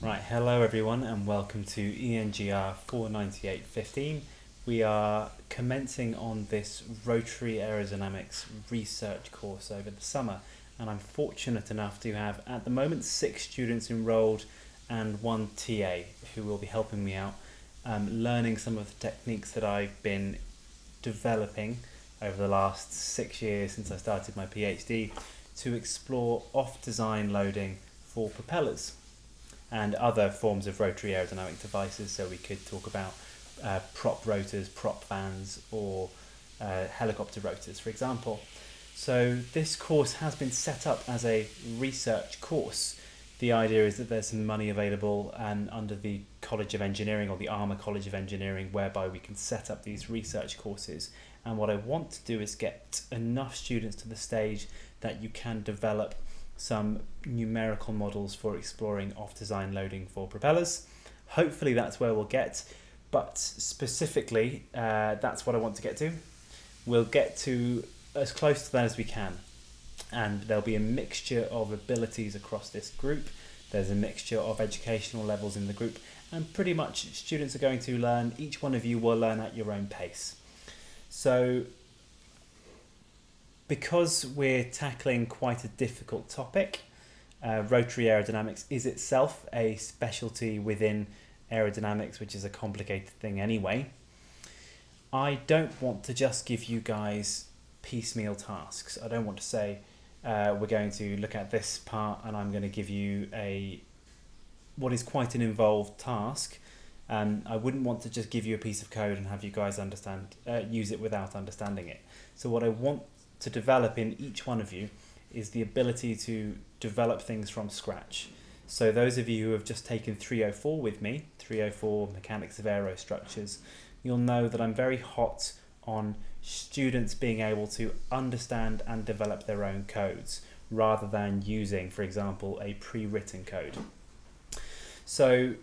Right, hello everyone and welcome to ENGR 49815. We are commencing on this rotary aerodynamics research course over the summer, and I'm fortunate enough to have at the moment 6 students enrolled and 1 TA who will be helping me out learning some of the techniques that I've been developing over the last 6 years since I started my PhD to explore off-design loading for propellers and other forms of rotary aerodynamic devices. So we could talk about prop rotors, prop fans, or helicopter rotors, for example. So this course has been set up as a research course. The idea is that there's some money available and under the College of Engineering, or the Armour College of Engineering, whereby we can set up these research courses. And what I want to do is get enough students to the stage that you can develop some numerical models for exploring off-design loading for propellers. Hopefully that's where we'll get, but specifically that's what I want to get to. We'll get to as close to that as we can, and there'll be a mixture of abilities across this group. There's a mixture of educational levels in the group, and pretty much students are going to learn, each one of you will learn at your own pace. So because we're tackling quite a difficult topic, rotary aerodynamics is itself a specialty within aerodynamics, which is a complicated thing anyway. I don't want to just give you guys piecemeal tasks. I don't want to say we're going to look at this part and I'm going to give you what is quite an involved task. I wouldn't want to just give you a piece of code and have you guys use it without understanding it. So what I want to develop in each one of you is the ability to develop things from scratch. So those of you who have just taken 304 with me, 304 Mechanics of Aerostructures, you'll know that I'm very hot on students being able to understand and develop their own codes rather than using, for example, a pre-written code. So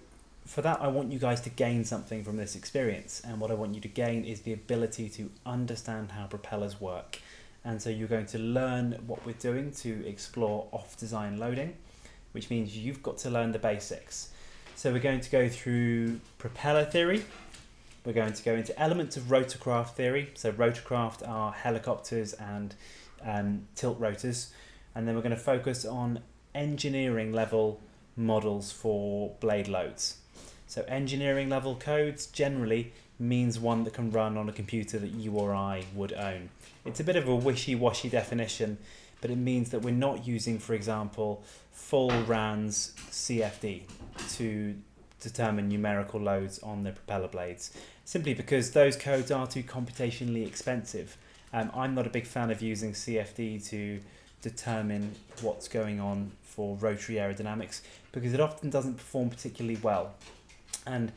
for that, I want you guys to gain something from this experience, and what I want you to gain is the ability to understand how propellers work. And so you're going to learn what we're doing to explore off-design loading, which means you've got to learn the basics. So we're going to go through propeller theory. We're going to go into elements of rotorcraft theory. So rotorcraft are helicopters and tilt rotors. And then we're going to focus on engineering level models for blade loads. So engineering level codes generally means one that can run on a computer that you or I would own. It's a bit of a wishy-washy definition, but it means that we're not using, for example, full RANS CFD to determine numerical loads on the propeller blades, simply because those codes are too computationally expensive. I'm not a big fan of using CFD to determine what's going on for rotary aerodynamics because it often doesn't perform particularly well. And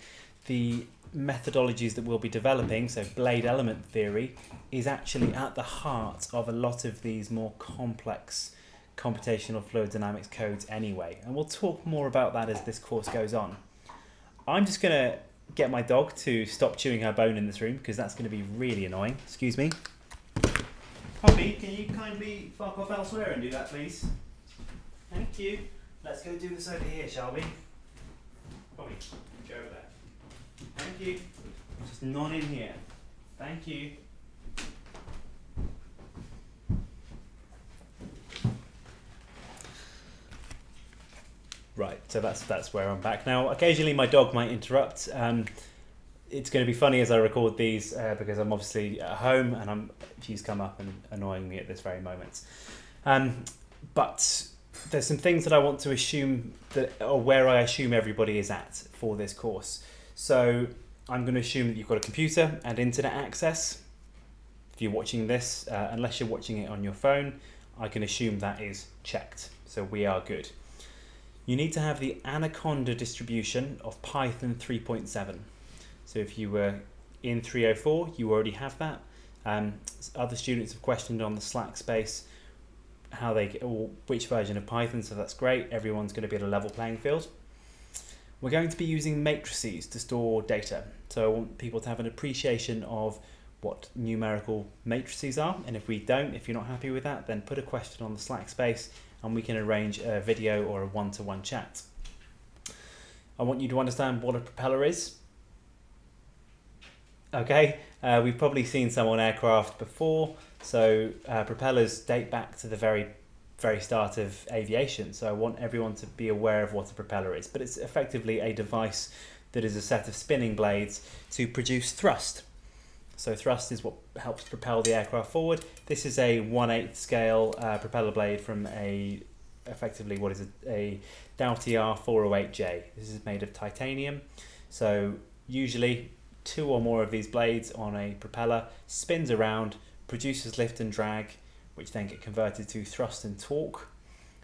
the methodologies that we'll be developing, so blade element theory, is actually at the heart of a lot of these more complex computational fluid dynamics codes anyway, and we'll talk more about that as this course goes on. I'm just going to get my dog to stop chewing her bone in this room because that's going to be really annoying. Excuse me. Poppy, can you kindly fuck off elsewhere and do that, please? Thank you. Let's go do this over here, shall we? Poppy, go over there. Thank you. Just not in here. Thank you. Right, so that's where I'm back now. Occasionally my dog might interrupt. It's going to be funny as I record these because I'm obviously at home and she's come up and annoying me at this very moment. But there's some things that I want to assume or where I assume everybody is at for this course. So I'm going to assume that you've got a computer and internet access. If you're watching this, unless you're watching it on your phone, I can assume that is checked. So we are good. You need to have the Anaconda distribution of Python 3.7. So if you were in 304, you already have that. Other students have questioned on the Slack space which version of Python, so that's great. Everyone's going to be at a level playing field. We're going to be using matrices to store data. So I want people to have an appreciation of what numerical matrices are. And if you're not happy with that, then put a question on the Slack space and we can arrange a video or a one-to-one chat. I want you to understand what a propeller is. Okay, we've probably seen some on aircraft before, so propellers date back to the very start of aviation, so I want everyone to be aware of what a propeller is. But it's effectively a device that is a set of spinning blades to produce thrust. So thrust is what helps propel the aircraft forward. This is a 1/8 scale propeller blade from effectively what is a Doughty R408J. This is made of titanium, so usually 2 or more of these blades on a propeller spins around, produces lift and drag, which then get converted to thrust and torque.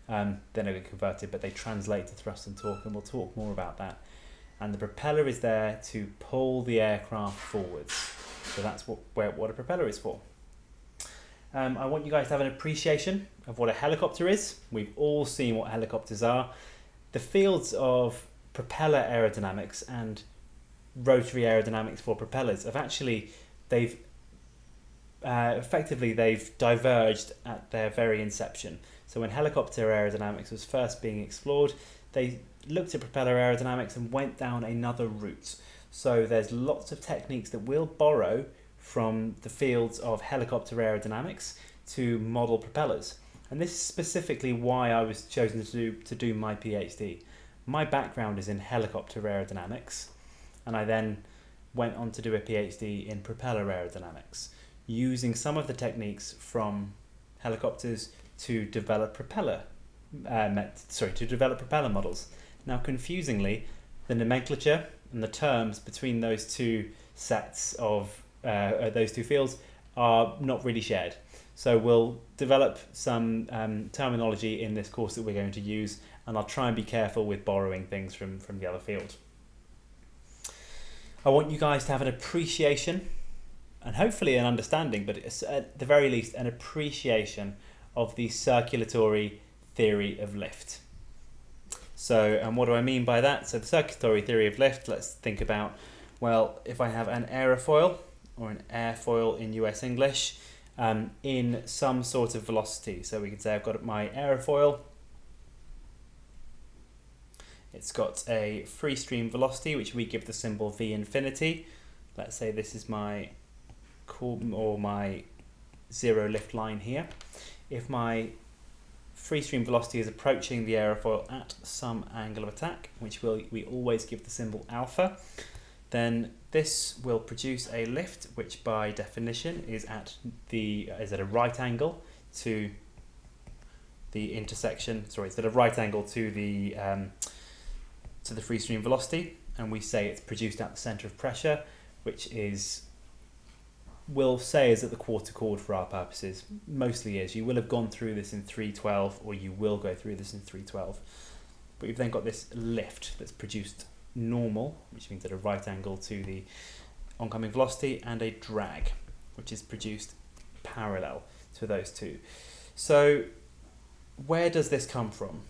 They're not get converted, but they translate to thrust and torque, and we'll talk more about that. And the propeller is there to pull the aircraft forwards. So that's what a propeller is for. I want you guys to have an appreciation of what a helicopter is. We've all seen what helicopters are. The fields of propeller aerodynamics and rotary aerodynamics for propellers have actually, they've diverged at their very inception. So when helicopter aerodynamics was first being explored, they looked at propeller aerodynamics and went down another route. So there's lots of techniques that we'll borrow from the fields of helicopter aerodynamics to model propellers. And this is specifically why I was chosen to do my PhD. My background is in helicopter aerodynamics, and I then went on to do a PhD in propeller aerodynamics, using some of the techniques from helicopters to develop propeller models. Now, confusingly, the nomenclature and the terms between those two sets of those two fields are not really shared. So we'll develop some terminology in this course that we're going to use, and I'll try and be careful with borrowing things from the other field. I want you guys to have an appreciation and hopefully an understanding, but at the very least an appreciation of the circulatory theory of lift. So, and what do I mean by that? So the circulatory theory of lift, let's think about, well, if I have an aerofoil or an airfoil in US English in some sort of velocity. So we could say I've got my aerofoil. It's got a free stream velocity, which we give the symbol V infinity. Let's say this is my my zero lift line here. If my free stream velocity is approaching the aerofoil at some angle of attack, which we always give the symbol alpha, then this will produce a lift, which by definition is at a right angle to the intersection. Sorry, it's at a right angle to the free stream velocity, and we say it's produced at the center of pressure, which we'll say is at the quarter chord for our purposes. Mostly is. You will have gone through this in 312, or you will go through this in 312. But you've then got this lift that's produced normal, which means at a right angle to the oncoming velocity, and a drag, which is produced parallel to those two. So where does this come from?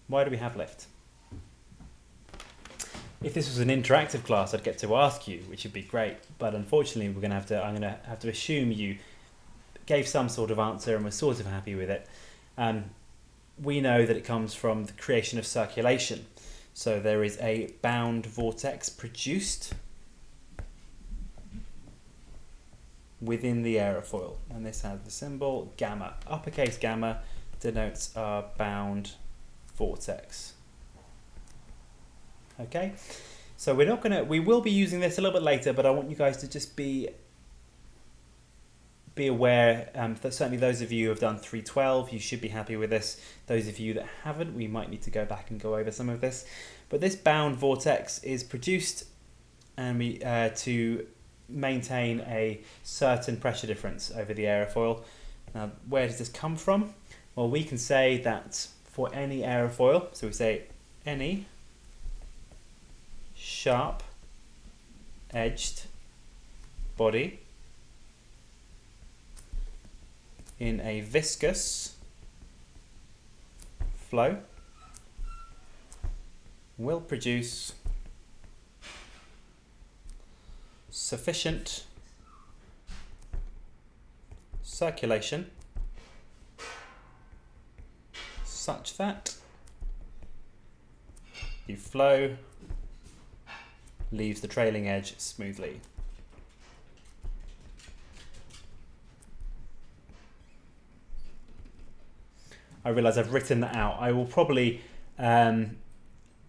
Why do we have lift? If this was an interactive class, I'd get to ask you, which would be great. But unfortunately, I'm going to have to assume you gave some sort of answer and were sort of happy with it. We know that it comes from the creation of circulation. So there is a bound vortex produced within the aerofoil, and this has the symbol gamma. Uppercase gamma denotes our bound vortex. Okay, so we will be using this a little bit later, but I want you guys to just be aware that certainly those of you who have done 312, you should be happy with this. Those of you that haven't, we might need to go back and go over some of this. But this bound vortex is produced and to maintain a certain pressure difference over the aerofoil. Now, where does this come from? Well, we can say that for any aerofoil, so we say any sharp edged body in a viscous flow will produce sufficient circulation such that the flow leaves the trailing edge smoothly. I realise I've written that out. I will probably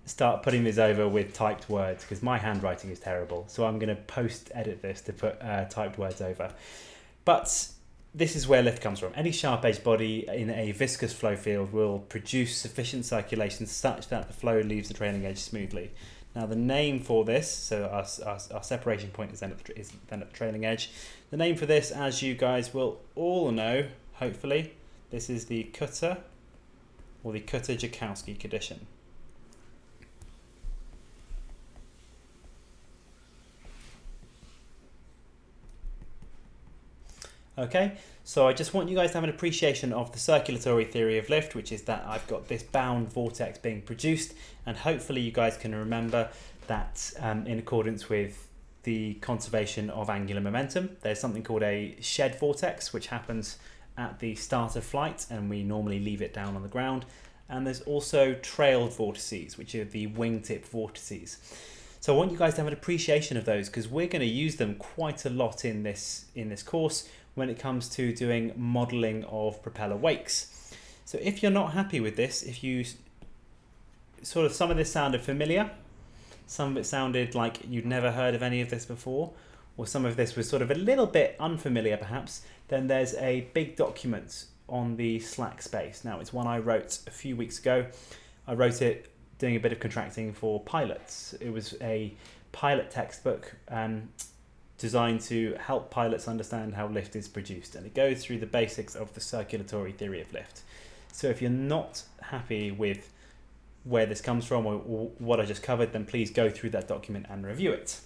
start putting this over with typed words because my handwriting is terrible. So I'm going to post-edit this to put typed words over. But this is where lift comes from. Any sharp-edged body in a viscous flow field will produce sufficient circulation such that the flow leaves the trailing edge smoothly. Now the name for this, so our separation point is then at the trailing edge. The name for this, as you guys will all know, hopefully, this is the Cutter or the Cutter-Joukowski condition. Okay, so I just want you guys to have an appreciation of the circulatory theory of lift, which is that I've got this bound vortex being produced, and hopefully you guys can remember that in accordance with the conservation of angular momentum, there's something called a shed vortex, which happens at the start of flight, and we normally leave it down on the ground. And there's also trailed vortices, which are the wingtip vortices. So I want you guys to have an appreciation of those because we're going to use them quite a lot in this course when it comes to doing modelling of propeller wakes. So if you're not happy with this, if you some of this sounded familiar, some of it sounded like you'd never heard of any of this before, or some of this was sort of a little bit unfamiliar perhaps, then there's a big document on the Slack space. Now it's one I wrote a few weeks ago. I wrote it doing a bit of contracting for pilots. It was a pilot textbook designed to help pilots understand how lift is produced, and it goes through the basics of the circulatory theory of lift. So if you're not happy with where this comes from or what I just covered, then please go through that document and review it.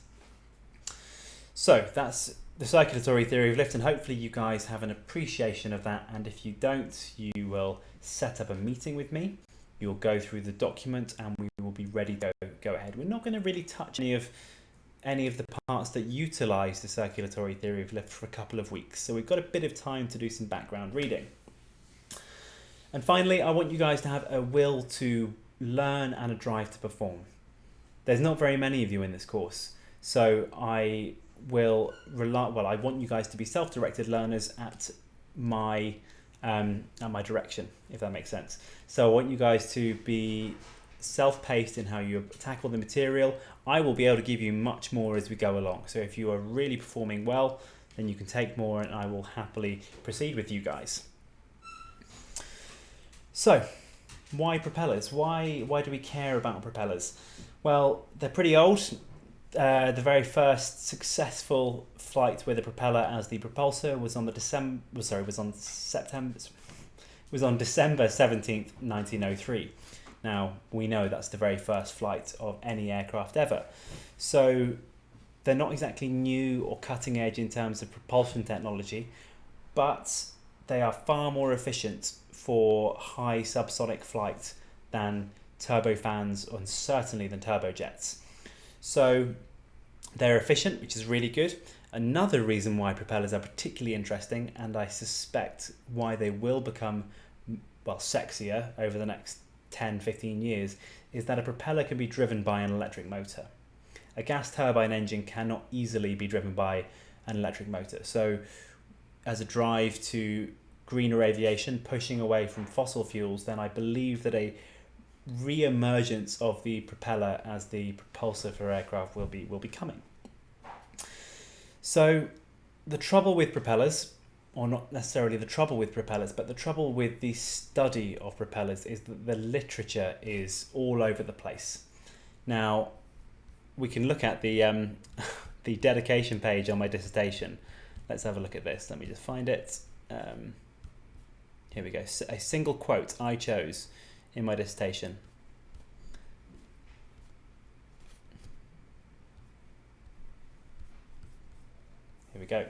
So that's the circulatory theory of lift, and hopefully you guys have an appreciation of that, and if you don't, you will set up a meeting with me. You'll go through the document and we will be ready to go ahead. We're not going to really touch any of the parts that utilize the circulatory theory of lift for a couple of weeks. So we've got a bit of time to do some background reading. And finally, I want you guys to have a will to learn and a drive to perform. There's not very many of you in this course. So I want you guys to be self-directed learners at my direction, if that makes sense. So I want you guys to be self-paced in how you tackle the material. I will be able to give you much more as we go along. So if you are really performing well, then you can take more and I will happily proceed with you guys. So, why propellers? Why do we care about propellers? Well, they're pretty old. The very first successful flight with a propeller as the propulsor was on December 17th, 1903. Now, we know that's the very first flight of any aircraft ever. So they're not exactly new or cutting edge in terms of propulsion technology, but they are far more efficient for high subsonic flight than turbofans and certainly than turbojets. So they're efficient, which is really good. Another reason why propellers are particularly interesting, and I suspect why they will become sexier over the next 10-15 years, is that a propeller can be driven by an electric motor. A gas turbine engine cannot easily be driven by an electric motor. So as a drive to greener aviation, pushing away from fossil fuels, then I believe that a re-emergence of the propeller as the propulsor for aircraft will be coming. So the trouble with propellers, or not necessarily the trouble with propellers, but the trouble with the study of propellers is that the literature is all over the place. Now, we can look at the the dedication page on my dissertation. Let's have a look at this. Let me just find it. Here we go. A single quote I chose in my dissertation. Here we go.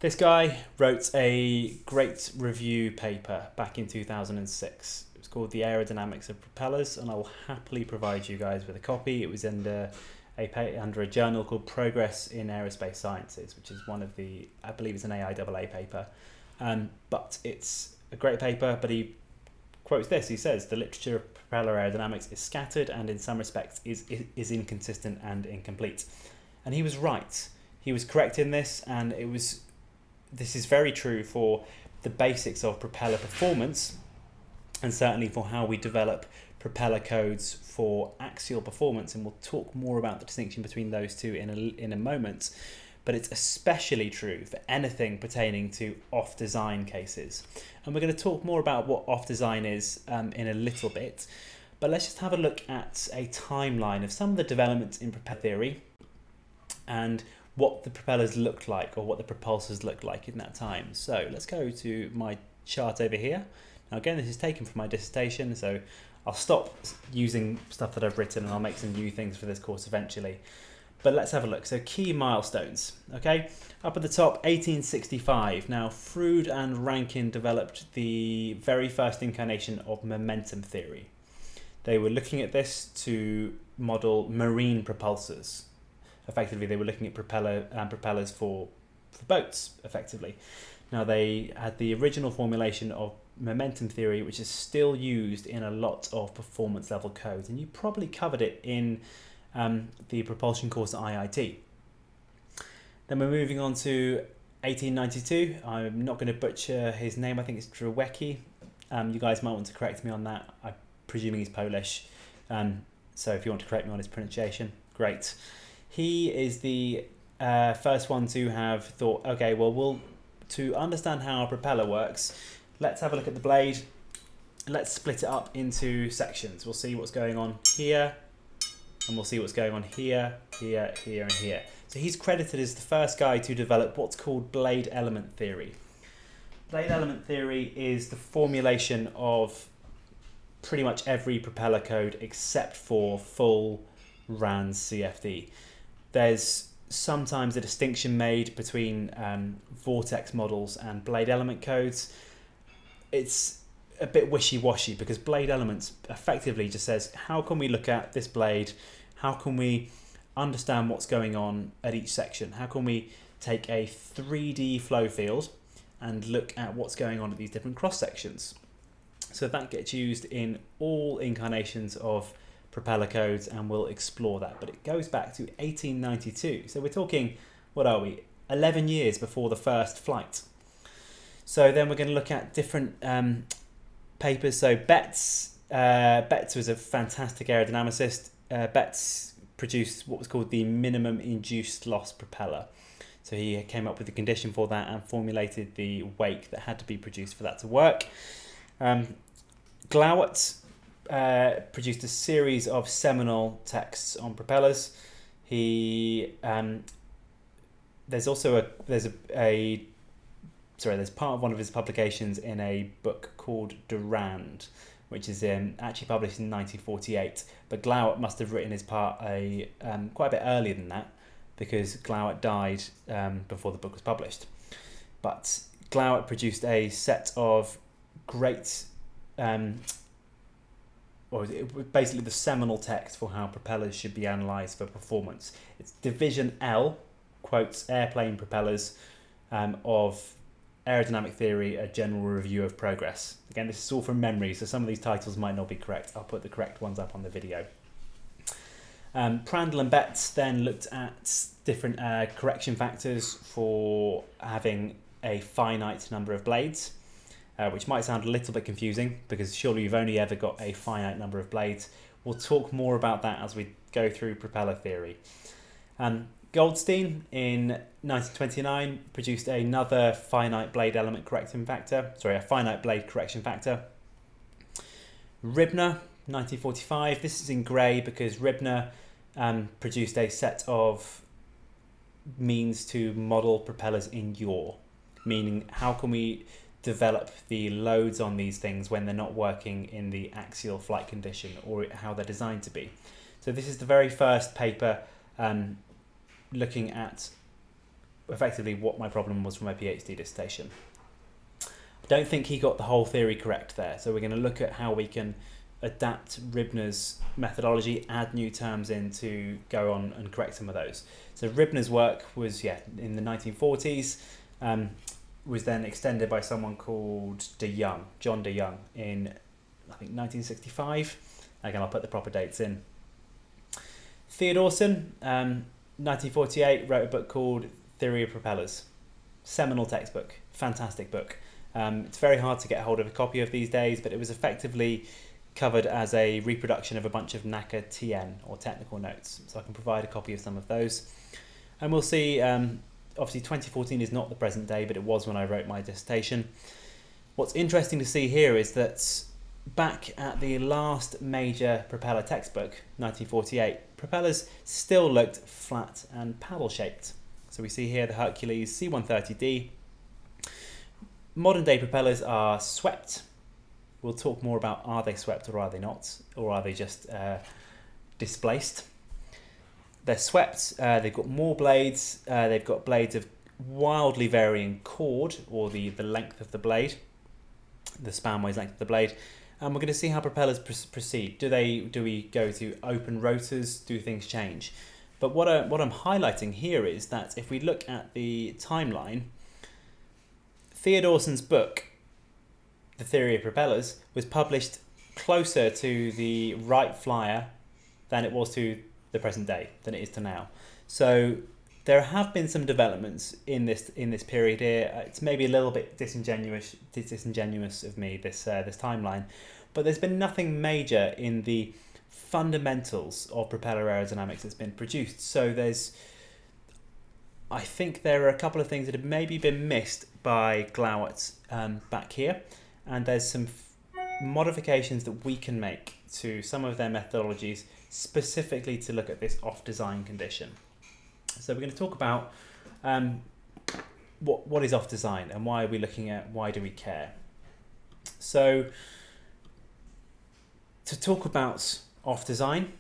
This guy wrote a great review paper back in 2006. It was called The Aerodynamics of Propellers, and I will happily provide you guys with a copy. It was under a journal called Progress in Aerospace Sciences, which is one of the, I believe it's an AIAA paper. But it's a great paper, but he quotes this. He says, "The literature of propeller aerodynamics is scattered and in some respects is inconsistent and incomplete." And he was right. He was correct in this, and this is very true for the basics of propeller performance, and certainly for how we develop propeller codes for axial performance, and we'll talk more about the distinction between those two in a moment. But it's especially true for anything pertaining to off-design cases. And we're going to talk more about what off-design is in a little bit. But let's just have a look at a timeline of some of the developments in propeller theory and what the propellers looked like, or what the propulsors looked like in that time. So let's go to my chart over here. Now again, this is taken from my dissertation, so I'll stop using stuff that I've written and I'll make some new things for this course eventually. But let's have a look. So key milestones, okay? Up at the top, 1865. Now, Froude and Rankine developed the very first incarnation of momentum theory. They were looking at this to model marine propulsors. Effectively, they were looking at propellers for boats, effectively. Now, they had the original formulation of momentum theory, which is still used in a lot of performance level codes. And you probably covered it in the propulsion course at IIT. Then we're moving on to 1892. I'm not going to butcher his name. I think it's Drewecki. You guys might want to correct me on that. I'm presuming he's Polish. So if you want to correct me on his pronunciation, great. He is the first one to have thought, okay, well, to understand how a propeller works, let's have a look at the blade. Let's split it up into sections. We'll see what's going on here, and we'll see what's going on here, here, here, and here. So he's credited as the first guy to develop what's called blade element theory. Blade element theory is the formulation of pretty much every propeller code except for full RANS CFD. There's sometimes a distinction made between Vortex models and blade element codes. It's a bit wishy-washy because blade elements effectively just says, how can we look at this blade? How can we understand what's going on at each section? How can we take a 3D flow field and look at what's going on at these different cross sections? So that gets used in all incarnations of propeller codes, and we'll explore that. But it goes back to 1892. So we're talking, 11 years before the first flight. So then we're going to look at different papers. So Betts was a fantastic aerodynamicist. Betts produced what was called the minimum induced loss propeller. So he came up with the condition for that and formulated the wake that had to be produced for that to work. Glauert produced a series of seminal texts on propellers. There's part of one of his publications in a book called Durand, which is actually published in 1948. But Glauert must have written his part quite a bit earlier than that, because Glauert died before the book was published. But Glauert produced a set of great, basically the seminal text for how propellers should be analysed for performance. It's Division L, quotes, airplane propellers, of aerodynamic theory, a general review of progress. Again, this is all from memory, so some of these titles might not be correct. I'll put the correct ones up on the video. Prandtl and Betts then looked at different correction factors for having a finite number of blades, which might sound a little bit confusing because surely you've only ever got a finite number of blades. We'll talk more about that as we go through propeller theory. Goldstein in 1929 produced another finite blade correction factor. Ribner, 1945. This is in grey because Ribner produced a set of means to model propellers in yaw, meaning how can we develop the loads on these things when they're not working in the axial flight condition or how they're designed to be. So this is the very first paper looking at effectively what my problem was for my PhD dissertation. I don't think he got the whole theory correct there, so we're going to look at how we can adapt Ribner's methodology, add new terms in to go on and correct some of those. So Ribner's work was in the 1940s, was then extended by someone called John de Young in I think 1965. Again, I'll put the proper dates in. Theodorson, 1948, wrote a book called Theory of Propellers. Seminal textbook, fantastic book. It's very hard to get hold of a copy of these days, but it was effectively covered as a reproduction of a bunch of NACA TN or technical notes. So I can provide a copy of some of those. And we'll see, obviously 2014 is not the present day, but it was when I wrote my dissertation. What's interesting to see here is that back at the last major propeller textbook, 1948, propellers still looked flat and paddle-shaped. So we see here the Hercules C-130D. Modern day propellers are swept. We'll talk more about are they swept or are they not, or are they just displaced. They're swept, they've got more blades, they've got blades of wildly varying chord, or the length of the blade, the spanways length of the blade. And we're going to see how propellers proceed. Do we go to open rotors? Do things change? But what I'm highlighting here is that if we look at the timeline, Theodorson's book, The Theory of Propellers, was published closer to the Wright Flyer than it was to the present day, than it is to now. So there have been some developments in this period here. It's maybe a little bit disingenuous of me, this timeline, but there's been nothing major in the fundamentals of propeller aerodynamics that's been produced. So I think there are a couple of things that have maybe been missed by Glauert back here, and there's some modifications that we can make to some of their methodologies specifically to look at this off-design condition. So we're going to talk about what is off-design and why are we looking at why do we care. So to talk about off-design,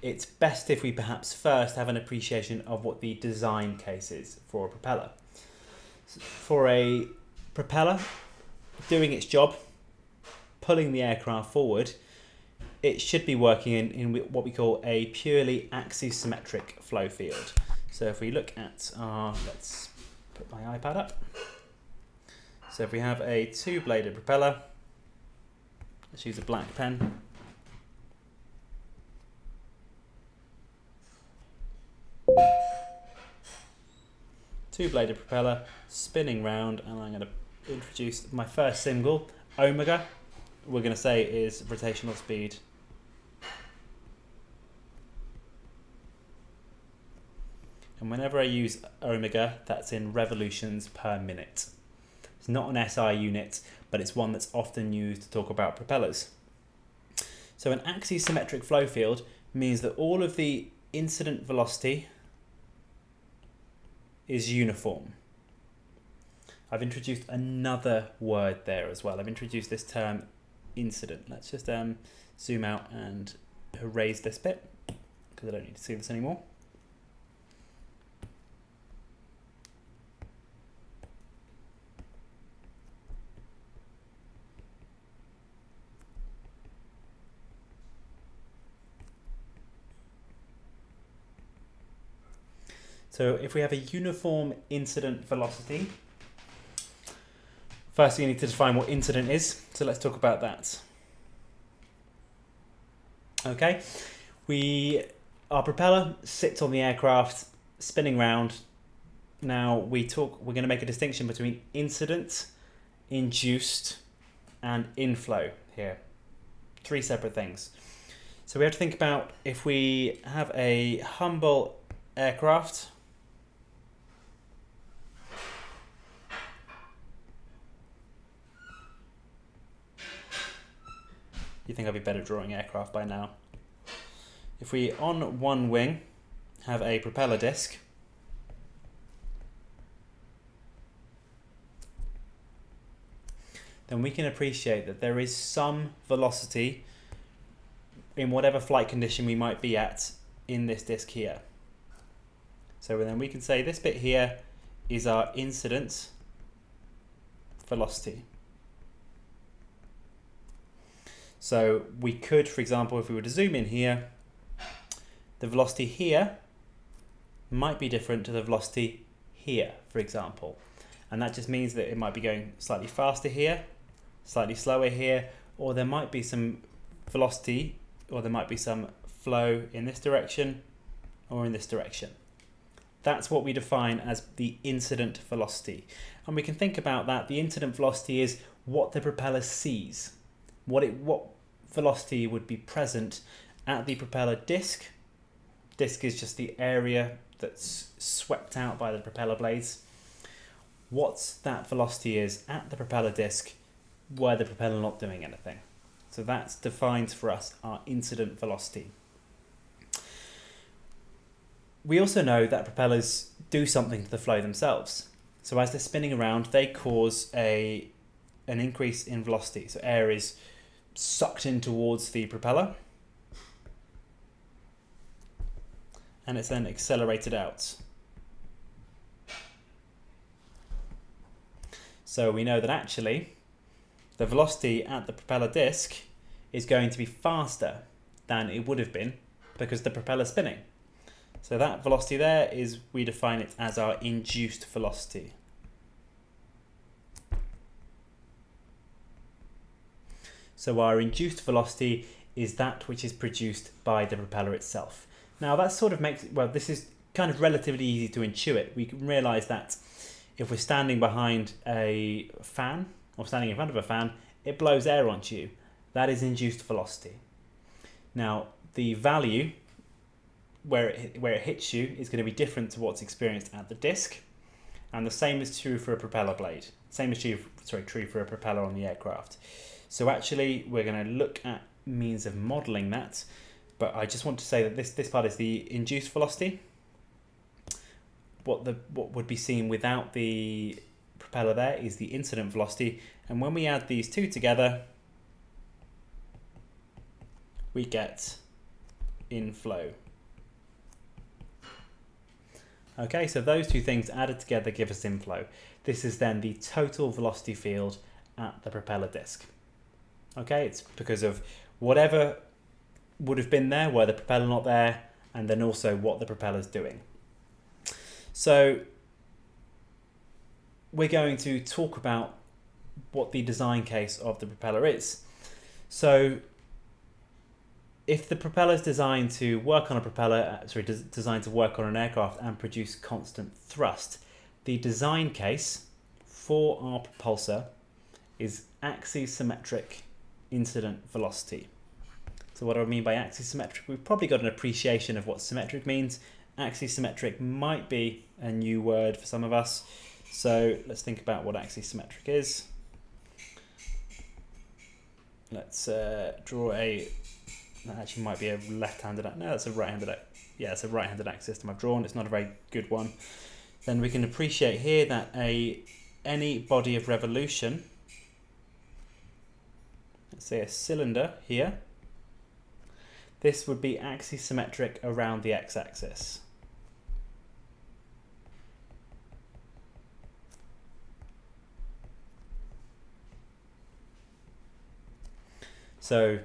it's best if we perhaps first have an appreciation of what the design case is for a propeller. For a propeller doing its job, pulling the aircraft forward, it should be working in what we call a purely axisymmetric flow field. So if we look at let's put my iPad up. So if we have a two-bladed propeller, let's use a black pen. Two-bladed propeller spinning round, and I'm going to introduce my first symbol, omega. We're going to say is rotational speed. And whenever I use omega, that's in revolutions per minute. It's not an SI unit, but it's one that's often used to talk about propellers. So an axisymmetric flow field means that all of the incident velocity is uniform. I've introduced another word there as well. I've introduced this term incident. Let's just zoom out and erase this bit because I don't need to see this anymore. So if we have a uniform incident velocity, first you need to define what incident is. So let's talk about that. Okay, our propeller sits on the aircraft spinning round. Now we're going to make a distinction between incident, induced, and inflow here. Three separate things. So we have to think about if we have a humble aircraft. You think I'd be better at drawing aircraft by now. If we, on one wing, have a propeller disc, then we can appreciate that there is some velocity in whatever flight condition we might be at in this disc here. So then we can say this bit here is our incident velocity. So we could, for example, if we were to zoom in here, the velocity here might be different to the velocity here, for example. And that just means that it might be going slightly faster here, slightly slower here, or there might be some velocity, or there might be some flow in this direction or in this direction. That's what we define as the incident velocity. And we can think about that. The incident velocity is what the propeller sees. What velocity would be present at the propeller disc. Disc is just the area that's swept out by the propeller blades. What that velocity is at the propeller disc where the propeller not doing anything. So that defines for us our incident velocity. We also know that propellers do something to the flow themselves. So as they're spinning around, they cause an increase in velocity. So air is sucked in towards the propeller, and it's then accelerated out. So we know that actually the velocity at the propeller disc is going to be faster than it would have been because the propeller's spinning. So that velocity there is, we define it as our induced velocity. So our induced velocity is that which is produced by the propeller itself. Now that sort of makes, well, this is kind of relatively easy to intuit. We can realise that if we're standing behind a fan or standing in front of a fan, it blows air onto you. That is induced velocity. Now the value where it hits you is going to be different to what's experienced at the disc, and the same is true for a propeller blade. Same is true for a propeller on the aircraft. So actually we're going to look at means of modelling that, but I just want to say that this part is the induced velocity. What would be seen without the propeller there is the incident velocity, and when we add these two together, we get inflow. Okay, so those two things added together give us inflow. This is then the total velocity field at the propeller disc. Okay, it's because of whatever would have been there, were the propeller not there, and then also what the propeller's doing. So we're going to talk about what the design case of the propeller is. So if the propeller is designed to work on designed to work on an aircraft and produce constant thrust, the design case for our propulsor is axisymmetric incident velocity. So what do I mean by axisymmetric? We've probably got an appreciation of what symmetric means. Axisymmetric might be a new word for some of us. So let's think about what axisymmetric is. Let's draw a, that actually might be a left-handed, no, that's a right-handed, yeah, it's a right-handed axis system I've drawn. It's not a very good one. Then we can appreciate here that any body of revolution, let's say a cylinder here, this would be axisymmetric around the x-axis. So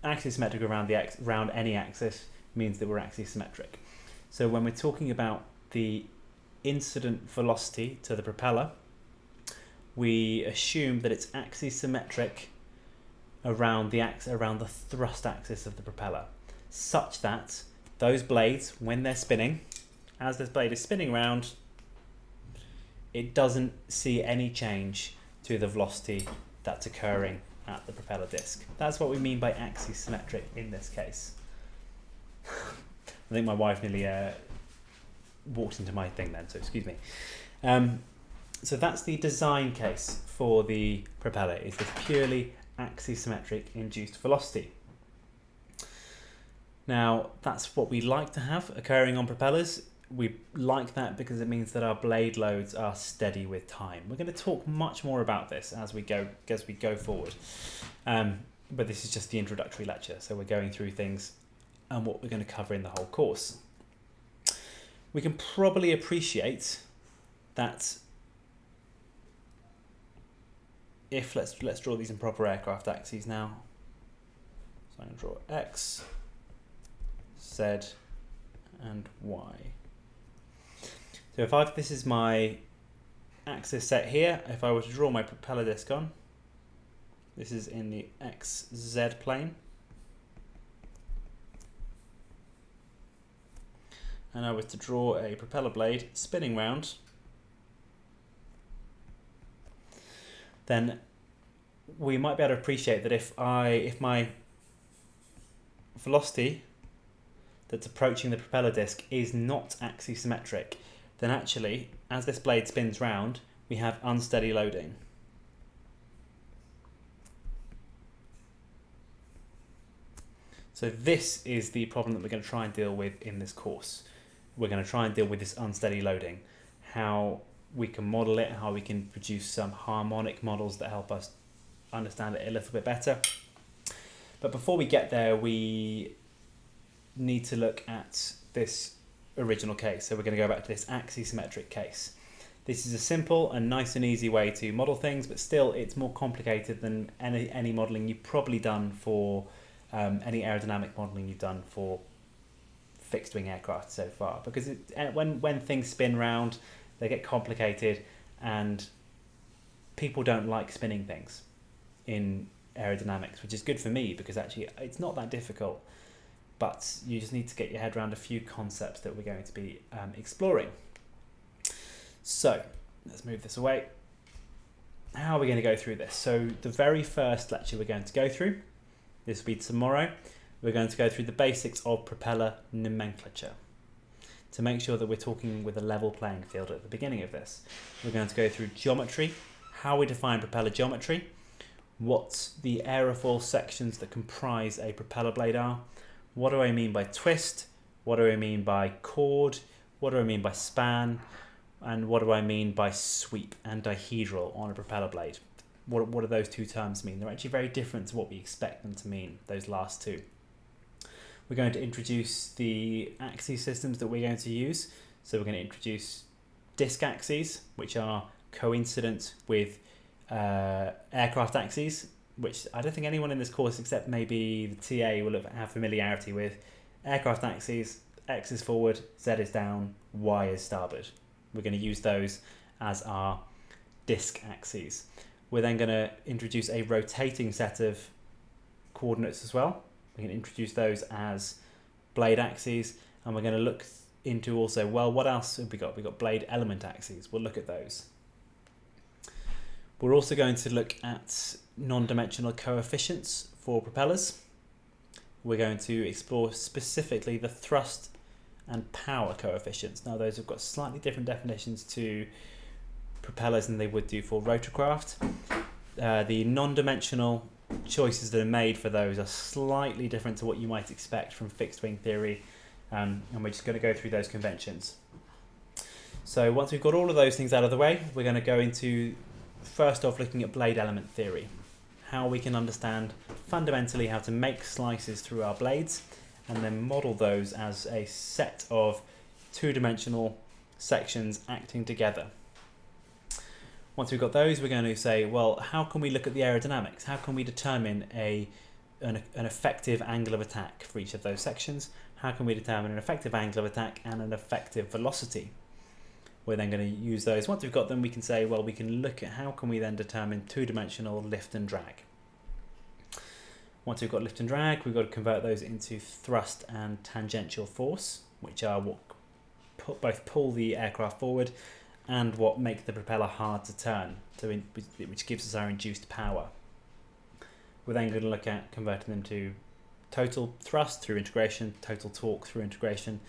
axisymmetric around any axis means that we're axisymmetric. So when we're talking about the incident velocity to the propeller, we assume that it's axisymmetric around the thrust axis of the propeller, such that those blades, when they're spinning, as this blade is spinning around, it doesn't see any change to the velocity that's occurring at the propeller disc. That's what we mean by axisymmetric in this case. I think my wife nearly walked into my thing then, so excuse me. So that's the design case for the propeller, is this purely axisymmetric induced velocity. Now that's what we like to have occurring on propellers. We like that because it means that our blade loads are steady with time. We're going to talk much more about this as we go forward, but this is just the introductory lecture, so we're going through things and what we're going to cover in the whole course. We can probably appreciate that if let's draw these in proper aircraft axes now. So I'm going to draw X, Z, and Y. So if this is my axis set here, if I were to draw my propeller disc on, This is in the XZ plane. And I was to draw a propeller blade spinning round, then we might be able to appreciate that if my velocity that's approaching the propeller disc is not axisymmetric, then actually, as this blade spins round, we have unsteady loading. So this is the problem that we're going to try and deal with in this course. We're going to try and deal with this unsteady loading, how we can model it, how we can produce some harmonic models that help us understand it a little bit better. But before we get there, we need to look at this original case. So we're going to go back to this axisymmetric case. This is a simple and nice and easy way to model things, but still it's more complicated than any modelling you've probably done for any aerodynamic modelling you've done for fixed wing aircraft so far, because when things spin round, they get complicated, and people don't like spinning things in aerodynamics, which is good for me because actually it's not that difficult, but you just need to get your head around a few concepts that we're going to be exploring. So let's move this away. How are we going to go through this? So the very first lecture we're going to go through, this will be tomorrow, we're going to go through the basics of propeller nomenclature to make sure that we're talking with a level playing field at the beginning of this. We're going to go through geometry, how we define propeller geometry, what the aerofoil sections that comprise a propeller blade are, what do I mean by twist, what do I mean by chord, what do I mean by span, and what do I mean by sweep and dihedral on a propeller blade. What do those two terms mean? They're actually very different to what we expect them to mean, those last two. We're going to introduce the axis systems that we're going to use. So we're going to introduce disc axes, which are coincident with aircraft axes, which I don't think anyone in this course except maybe the TA will have familiarity with. Aircraft axes, X is forward, Z is down, Y is starboard. We're going to use those as our disc axes. We're then going to introduce a rotating set of coordinates as well. We're going to introduce those as blade axes, and we're going to look into also, well, what else have we got? We've got blade element axes. We'll look at those. We're also going to look at non-dimensional coefficients for propellers. We're going to explore specifically the thrust and power coefficients. Now, those have got slightly different definitions to propellers than they would do for rotorcraft. The non-dimensional choices that are made for those are slightly different to what you might expect from fixed wing theory, and we're just going to go through those conventions. So once we've got all of those things out of the way, we're going to go into first off looking at blade element theory, how we can understand fundamentally how to make slices through our blades and then model those as a set of two-dimensional sections acting together. Once we've got those, we're going to say, well, how can we look at the aerodynamics? How can we determine an effective angle of attack for each of those sections? How can we determine an effective angle of attack and an effective velocity? We're then going to use those. Once we've got them, we can say, well, we can look at how can we then determine two-dimensional lift and drag. Once we've got lift and drag, we've got to convert those into thrust and tangential force, which are what both pull the aircraft forward and what make the propeller hard to turn, so which gives us our induced power. We're then going to look at converting them to total thrust through integration, total torque through integration,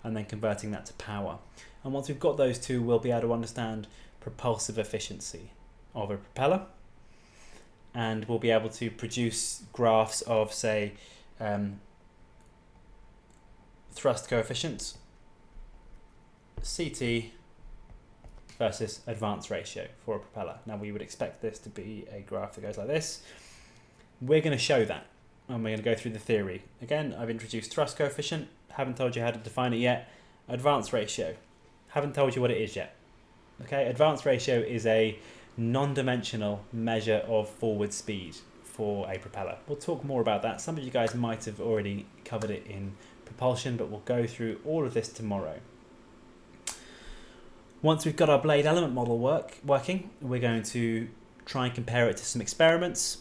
and then converting that to power. And once we've got those two, we'll be able to understand propulsive efficiency of a propeller, and we'll be able to produce graphs of, say, thrust coefficients, CT, versus advance ratio for a propeller. Now we would expect this to be a graph that goes like this. We're going to show that, and we're going to go through the theory. Again, I've introduced thrust coefficient, haven't told you how to define it yet. Advance ratio, haven't told you what it is yet. Okay, advance ratio is a non-dimensional measure of forward speed for a propeller. We'll talk more about that. Some of you guys might have already covered it in propulsion, but we'll go through all of this tomorrow. Once we've got our blade element model working, we're going to try and compare it to some experiments.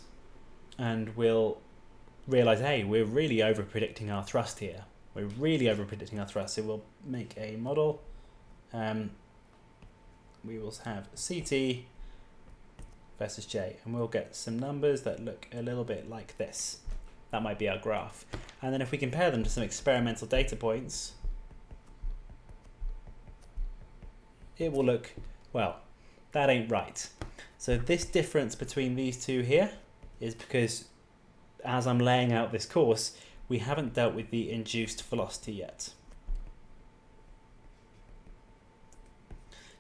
and we'll realise, hey, we're really over predicting our thrust here. We're really over predicting our thrust. So we'll make a model. We will have CT versus J, and we'll get some numbers that look a little bit like this. That might be our graph. And then if we compare them to some experimental data points, it will look, well, that ain't right. So this difference between these two here is because as I'm laying out this course, we haven't dealt with the induced velocity yet.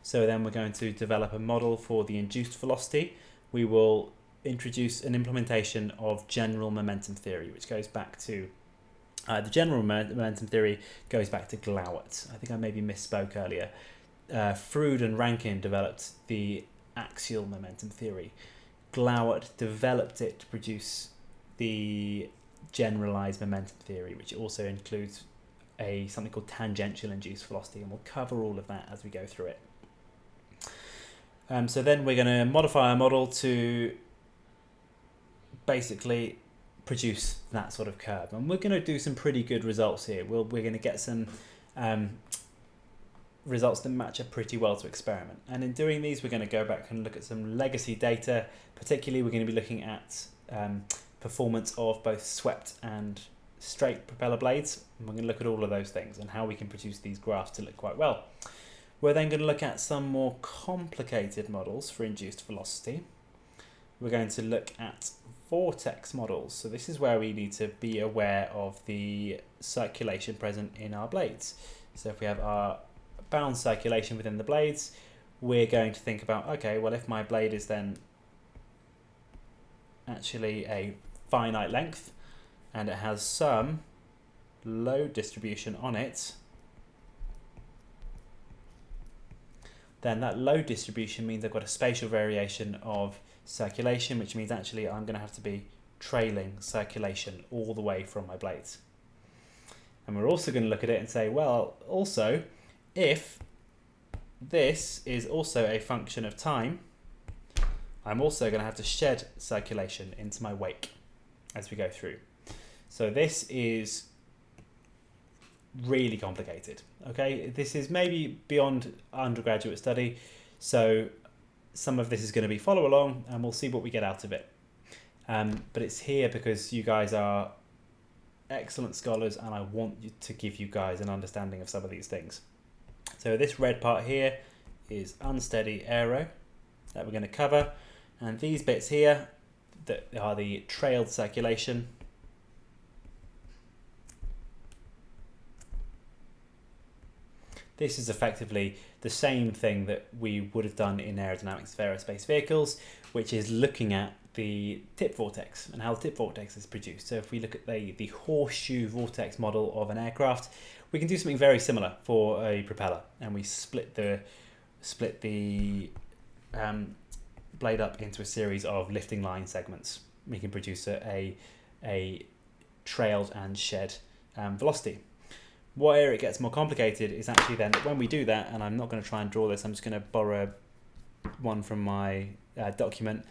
So then we're going to develop a model for the induced velocity. We will introduce an implementation of general momentum theory, which goes back to the general momentum theory goes back to Glauert. I think I maybe misspoke earlier. Froude and Rankine developed the axial momentum theory. Glauert developed it to produce the generalized momentum theory, which also includes something called tangential induced velocity, and we'll cover all of that as we go through it. So then we're going to modify our model to basically produce that sort of curve, and we're going to do some pretty good results here. We're going to get some results that match up pretty well to experiment, and in doing these we're going to go back and look at some legacy data. Particularly we're going to be looking at performance of both swept and straight propeller blades, and we're going to look at all of those things and how we can produce these graphs to look quite well. We're then going to look at some more complicated models for induced velocity. We're going to look at vortex models. So this is where we need to be aware of the circulation present in our blades. So if we have our bound circulation within the blades, we're going to think about, okay, well, if my blade is then actually a finite length and it has some load distribution on it, then that load distribution means I've got a spatial variation of circulation, which means actually I'm going to have to be trailing circulation all the way from my blades. And we're also going to look at it and say, well, also, if this is also a function of time, I'm also going to have to shed circulation into my wake as we go through. So this is really complicated. Okay, this is maybe beyond undergraduate study, so some of this is going to be follow along and we'll see what we get out of it. But it's here because you guys are excellent scholars and I want to give you guys an understanding of some of these things. So this red part here is unsteady aero that we're going to cover, and these bits here that are the trailed circulation. This is effectively the same thing that we would have done in aerodynamics of aerospace vehicles, which is looking at the tip vortex and how the tip vortex is produced. So if we look at the horseshoe vortex model of an aircraft, we can do something very similar for a propeller, and we split the blade up into a series of lifting line segments. We can produce a trailed and shed velocity. Where it gets more complicated is actually then when we do that, and I'm not going to try and draw this, I'm just going to borrow one from my document.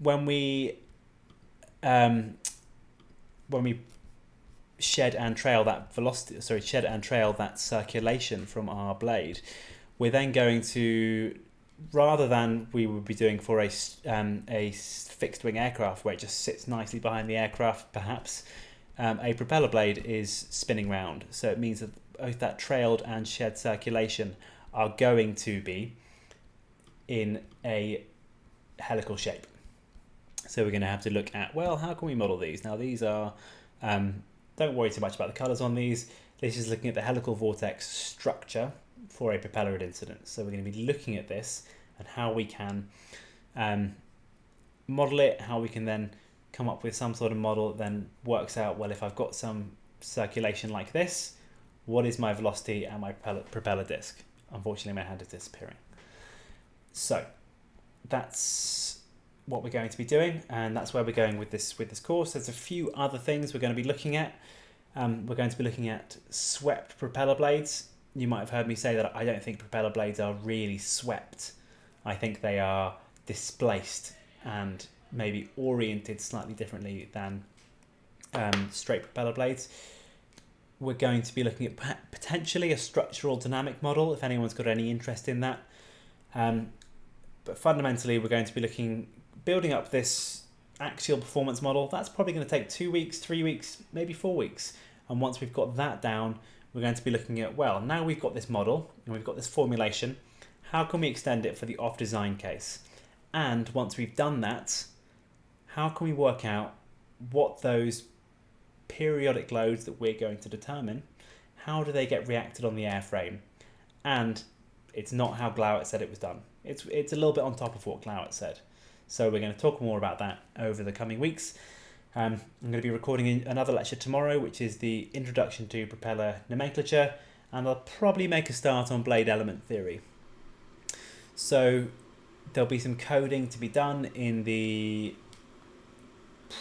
When we shed and trail that velocity, shed and trail that circulation from our blade, we're then going to, rather than we would be doing for a fixed wing aircraft where it just sits nicely behind the aircraft, perhaps. A propeller blade is spinning round, so it means that both that trailed and shed circulation are going to be in a helical shape. So we're going to have to look at, well, how can we model these? Now these are, don't worry too much about the colours on these. This is looking at the helical vortex structure for a propeller at incidence. So we're going to be looking at this and how we can model it, how we can then come up with some sort of model that then works out, well, if I've got some circulation like this, what is my velocity and my propeller disc? Unfortunately, my hand is disappearing. So that's what we're going to be doing, and that's where we're going with this course. There's a few other things we're going to be looking at. We're going to be looking at swept propeller blades. You might have heard me say that I don't think propeller blades are really swept. I think they are displaced and maybe oriented slightly differently than straight propeller blades. We're going to be looking at potentially a structural dynamic model, if anyone's got any interest in that. But fundamentally, we're going to be building up this axial performance model. That's probably going to take 2 weeks, 3 weeks, maybe 4 weeks. And once we've got that down, we're going to be looking at, well, now we've got this model and we've got this formulation, how can we extend it for the off-design case? And once we've done that, how can we work out what those periodic loads that we're going to determine, how do they get reacted on the airframe? And it's not how Glauert said it was done. It's a little bit on top of what Glauert said. So we're going to talk more about that over the coming weeks. I'm going to be recording another lecture tomorrow, which is the Introduction to Propeller Nomenclature, and I'll probably make a start on blade element theory. So there'll be some coding to be done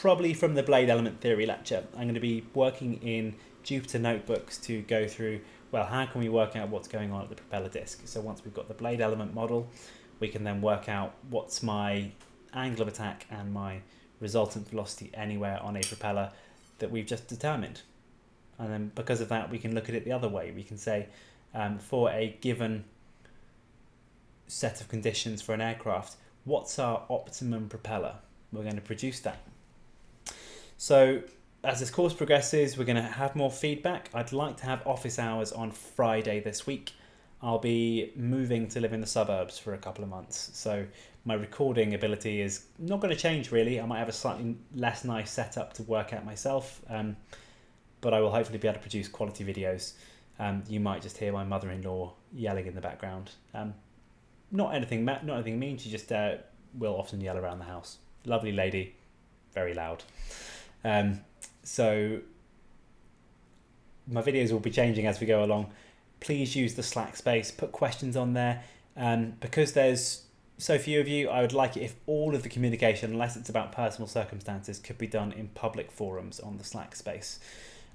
probably from the blade element theory lecture. I'm going to be working in Jupyter notebooks to go through, well, how can we work out what's going on at the propeller disc? So once we've got the blade element model, we can then work out what's my angle of attack and my resultant velocity anywhere on a propeller that we've just determined. And then because of that, we can look at it the other way. We can say for a given set of conditions for an aircraft, what's our optimum propeller? We're going to produce that. So as this course progresses, we're going to have more feedback. I'd like to have office hours on Friday this week. I'll be moving to live in the suburbs for a couple of months, so my recording ability is not going to change really. I might have a slightly less nice setup to work out myself, but I will hopefully be able to produce quality videos. You might just hear my mother-in-law yelling in the background. Not anything mean, she just will often yell around the house. Lovely lady, very loud. So my videos will be changing as we go along. Please use the Slack space, put questions on there. Because there's so few of you, I would like it if all of the communication, unless it's about personal circumstances, could be done in public forums on the Slack space.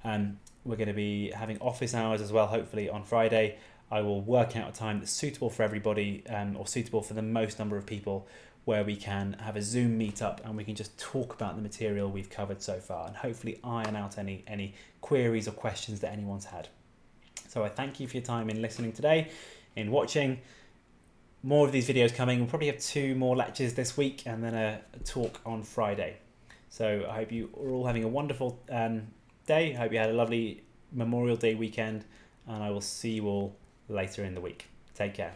We're going to be having office hours as well, hopefully on Friday. I will work out a time that's suitable for everybody, or suitable for the most number of people, where we can have a Zoom meetup and we can just talk about the material we've covered so far and hopefully iron out any queries or questions that anyone's had. So I thank you for your time in listening today, in watching. More of these videos coming. We'll probably have 2 more lectures this week and then a talk on Friday. So I hope you are all having a wonderful day. I hope you had a lovely Memorial Day weekend, and I will see you all later in the week. Take care.